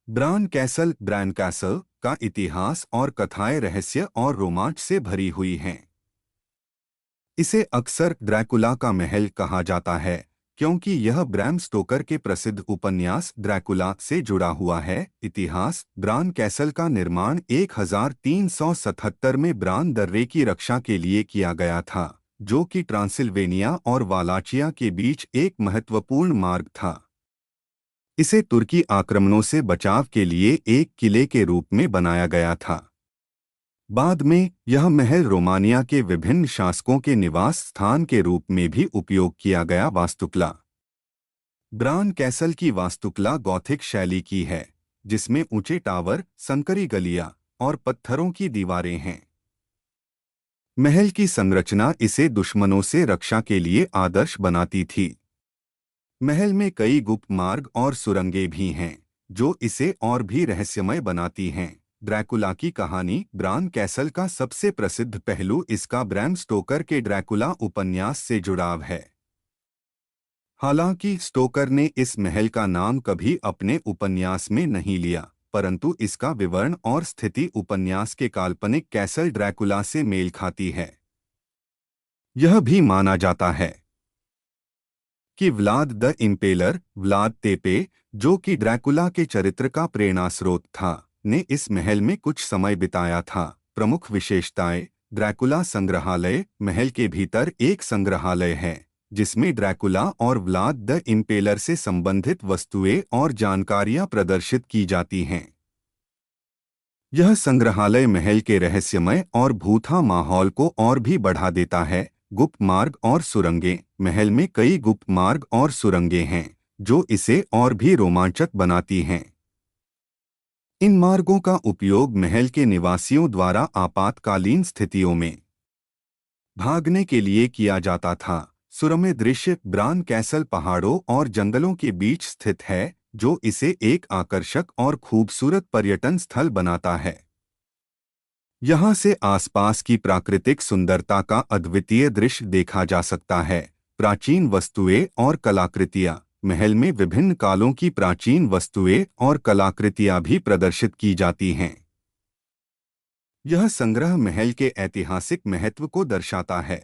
Bran castle का इतिहास और कथाएं रहस्य और रोमांच से भरी हुई हैं। इसे अक्सर ड्रैकुला का महल कहा जाता है क्योंकि यह ब्रैम स्टोकर के प्रसिद्ध उपन्यास ड्रैकुला से जुड़ा हुआ है। इतिहास: ब्रान कैसल का निर्माण 1377 में ब्रान दर्रे की रक्षा के लिए किया गया था, जो कि ट्रांसिल्वेनिया और वालाचिया के बीच एक महत्वपूर्ण मार्ग था। इसे तुर्की आक्रमणों से बचाव के लिए एक किले के रूप में बनाया गया था। बाद में यह महल रोमानिया के विभिन्न शासकों के निवास स्थान के रूप में भी उपयोग किया गया। वास्तुकला: ब्रान कैसल की वास्तुकला गॉथिक शैली की है, जिसमें ऊंचे टावर, संकरी गलियां और पत्थरों की दीवारें हैं। महल की संरचना इसे दुश्मनों से रक्षा के लिए आदर्श बनाती थी। महल में कई गुप्त मार्ग और सुरंगें भी हैं, जो इसे और भी रहस्यमय बनाती हैं। ड्रैकुला की कहानी: ब्रान कैसल का सबसे प्रसिद्ध पहलू इसका ब्रैम स्टोकर के ड्रैकुला उपन्यास से जुड़ाव है। हालांकि स्टोकर ने इस महल का नाम कभी अपने उपन्यास में नहीं लिया, परंतु इसका विवरण और स्थिति उपन्यास के काल्पनिक कैसल ड्रैकुला से मेल खाती है। यह भी माना जाता है कि व्लाद द इम्पेलर, व्लाद तेपे, जो कि ड्रैकुला के चरित्र का प्रेरणा स्रोत था, ने इस महल में कुछ समय बिताया था। प्रमुख विशेषताएं: ड्रैकुला संग्रहालय: महल के भीतर एक संग्रहालय है, जिसमें ड्रैकुला और व्लाद द इम्पेलर से संबंधित वस्तुएं और जानकारियां प्रदर्शित की जाती हैं। यह संग्रहालय महल के रहस्यमय और भूतहा माहौल को और भी बढ़ा देता है। गुप्त मार्ग और सुरंगें: महल में कई गुप्त मार्ग और सुरंगें हैं, जो इसे और भी रोमांचक बनाती हैं। इन मार्गों का उपयोग महल के निवासियों द्वारा आपातकालीन स्थितियों में भागने के लिए किया जाता था। सुरम्य दृश्य: ब्रान कैसल पहाड़ों और जंगलों के बीच स्थित है, जो इसे एक आकर्षक और खूबसूरत पर्यटन स्थल बनाता है। यहाँ से आसपास की प्राकृतिक सुंदरता का अद्वितीय दृश्य देखा जा सकता है। प्राचीन वस्तुएं और कलाकृतियाँ: महल में विभिन्न कालों की प्राचीन वस्तुएं और कलाकृतियाँ भी प्रदर्शित की जाती हैं। यह संग्रह महल के ऐतिहासिक महत्व को दर्शाता है।